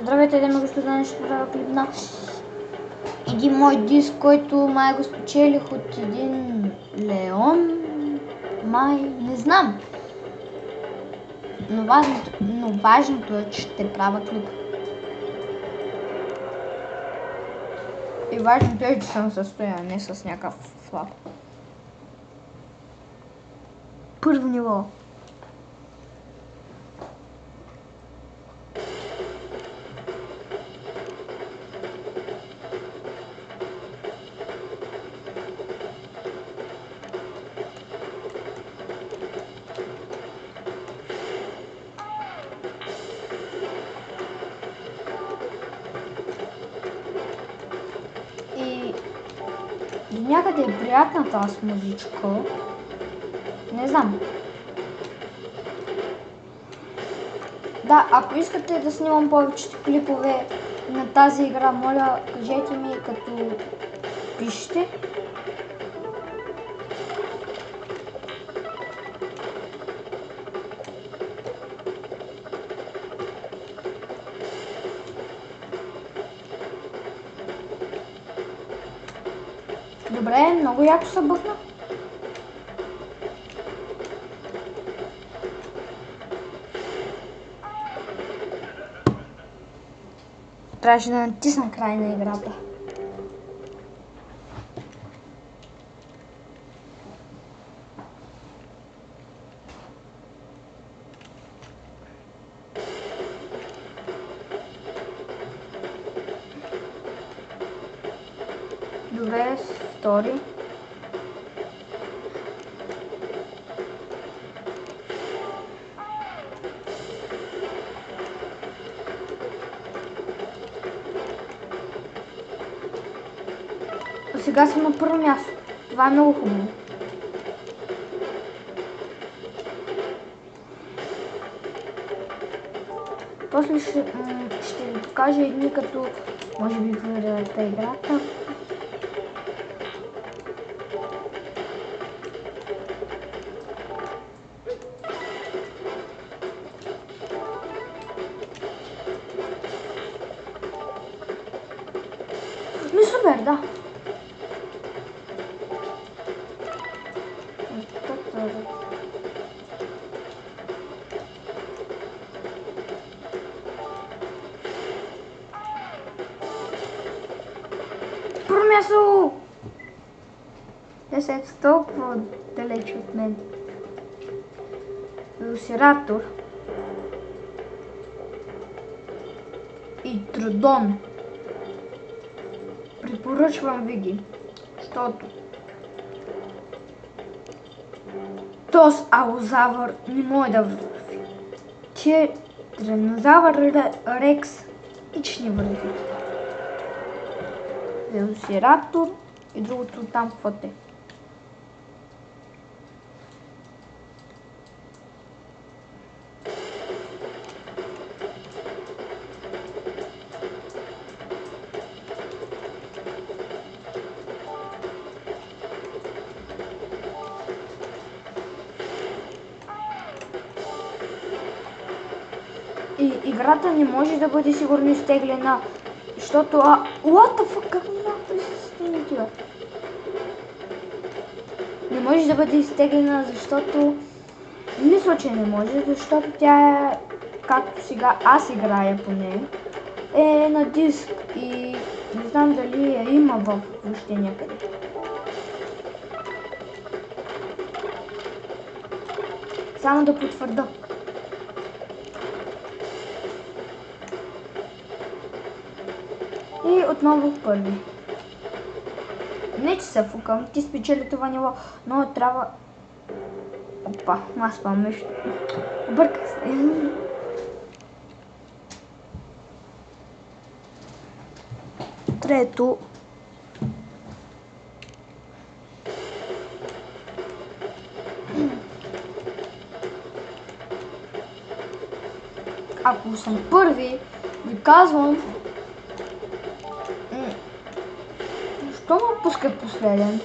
Здравейте, дами и господа, нещо правя клип на един мой диск, който май го спечелих от един Леон, май, не знам. Но важното е, че ще правя клип. И важното е, че съм в състояние, не с някакъв флап. Първо ниво. И някъде е приятна тази музичка. Не знам. Да, ако искате да снимам повечето клипове на тази игра, моля, кажете ми, като пишете. Добре, много яко се бъхна. Трябваше да натисна край на играта. Добре, втори. Сега съм на първо място. Това е много хубаво. После ще ви покажа едни, като може би гледате играта. Но супер, да. Първо място! Те са толкова далеч от мен. Велосираптор и Трудон. Препоръчвам ви ги, защото този алозавър не може да върви. Че Тиранозавър Рекс и че не върви. Велосираптор и другото там каквото е. И играта не може да бъде сигурно изтеглена, защото... What the fuck? Как малко се стигне това? Не може да бъде изтеглена, защото... Мисля, че не може, защото тя е... Както сега аз играя по нея, е на диск и не знам дали я има въобще някъде. Само да потвърда. И отново първи. Не че се фукам, ти спечели това ниво, но трябва... Опа, аз спам нещо. Обърках се. Трето. Ако съм първи, ви казвам... Що ме пуска последен?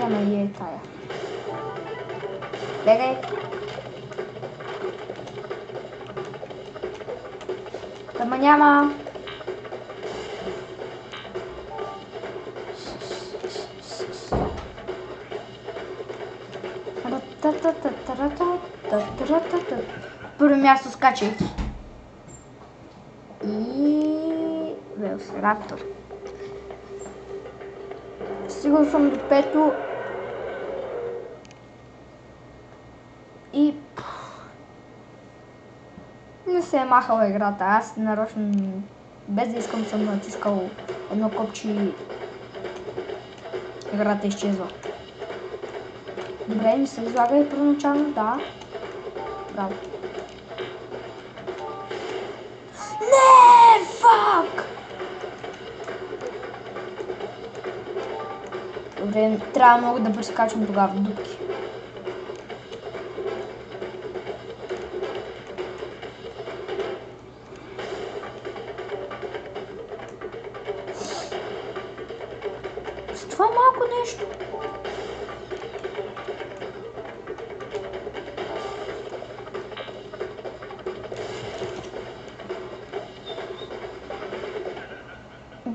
ама е тая. Бегай! Ама няма! Първо място скачайки. И... Велосираптор. Стигал съм до пето. И... Не се е махала играта. Аз нарочно, без да искам, съм натискал едно копче и играта изчезва. Добре, не се излага и първоначално, да. Браво. Не, фак! Добре, трябва много да прескачам тогава дупки. С това малко нещо.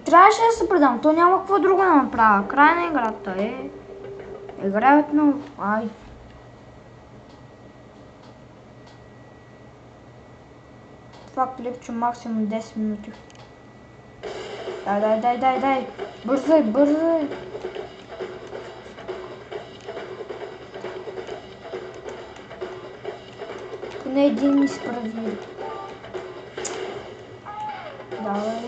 Трябваше да се предам, то няма какво друго да направя. Край на играта е. Играят на... Ай. Това клипче максимум 10 минути. Дай. Бързай. Поне един ми справи. Давай.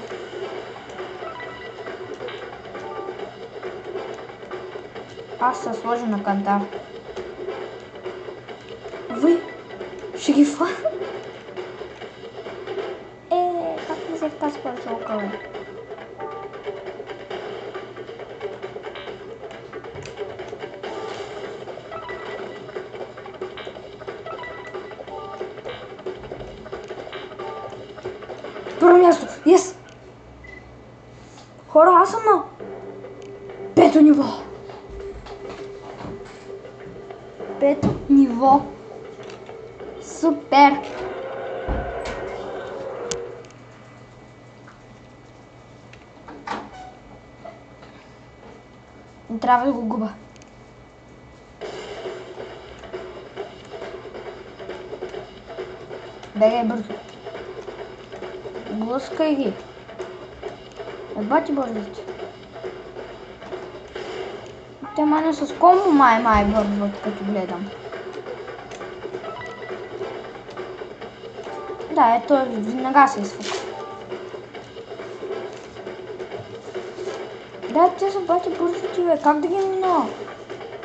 Аз се сложа на канта. Вы ще ги фана. Как не взех тази парцелка, бе? Първо място! Yes! Хора, аз съм на 5-то ниво! 5-то ниво! Супер! Не трябва да го губа. Бегай бързо. Блъскай ги. Еба ти бързите. Те мане с комбо май бързват, като гледам. Да, ето веднага се изфука. Да, те са бати бързите, бе. Как да ги минава?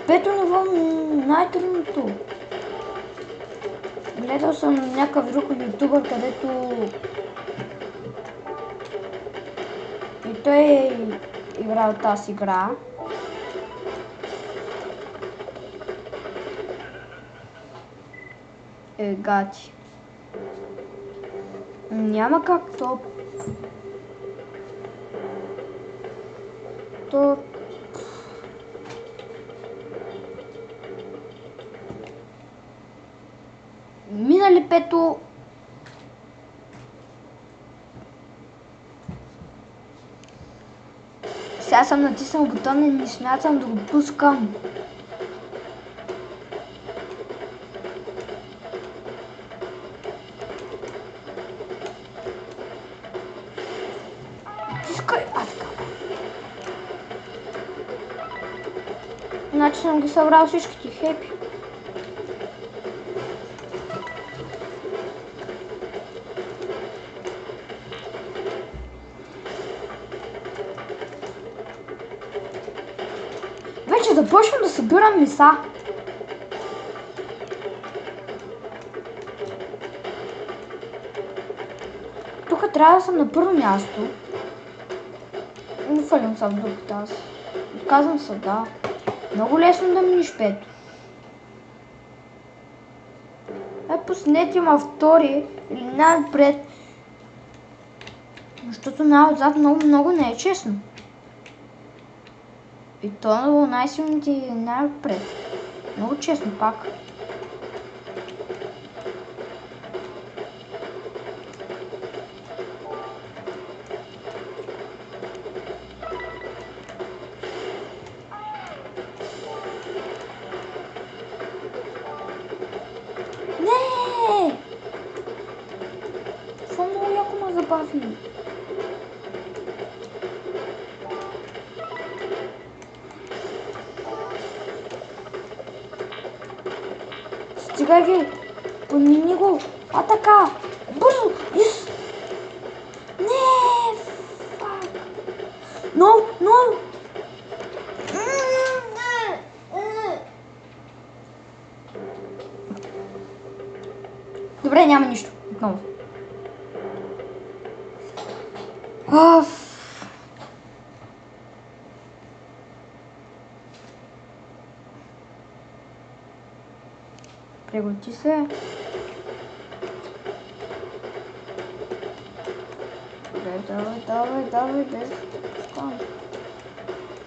5-то ниво най-трудното. Гледал съм някакъв друг ютубър, където и той е играл тази игра. Гати. Няма как то... Минали 5-то... Сега съм натиснал бутона и не смятам да го пускам. Пускай! Значи съм ги събрал всичките. Хепи. Вече започвам да събирам меса. Тук трябва да съм на първо място. Не фалям се в дупата аз. Отказвам се, да. Много лесно да миниш 5-то. Пуснете ма втори или напред. Защото най-отзад много не е честно. И то е най-силните и най-отпред. Много честно пак. Не! Това много яко ме забави. Стига ги! Подмини го! А така! Бързо! Ис! Не! Фак! Но! Добре, няма нищо. Отново. Приготи се. Давай, без пропускам.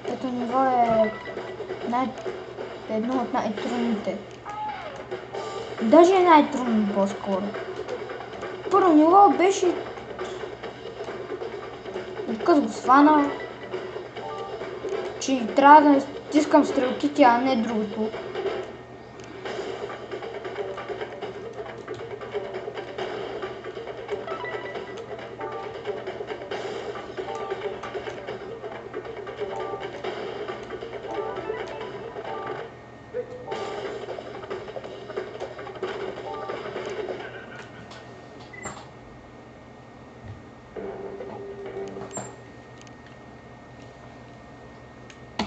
Ето ниво е едно от най-трудните. Даже е най-трудно по-скоро. Първо ниво беше... Като го свана, че трябва да стискам стрелките, а не другото.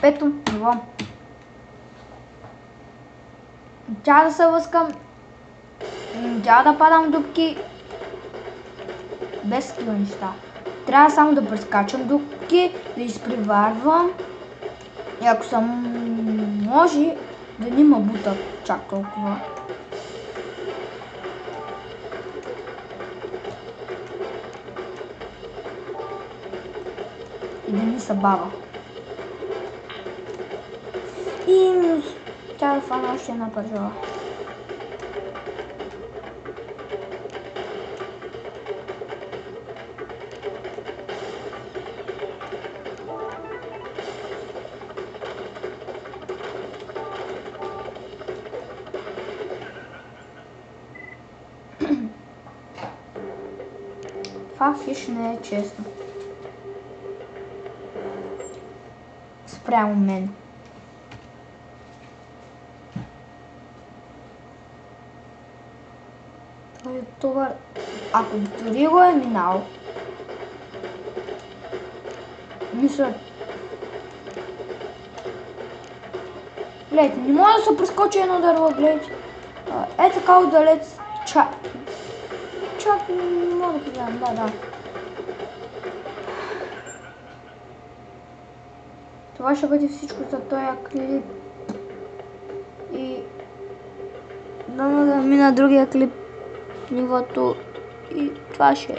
Пето ниво. Трябва да се лъскам. Трябва да падам дупки. Без такива неща. Трябва само да прескачам дупки, да изпреварвам. И ако съм може, да не ме бутат чак толкова. И да не се бава. И трябва да фана още една пържола. Това хищ не е честно. Спрямо мен. Това, ако дори го е минал, мисля... Гледайте, не може да се прескочи едно дърво, гледайте. Е така отдалец. Чак, не мога да гледам, да. Това ще бъде всичко за този клип. И... да мина другия клип. Нивото и това ще е.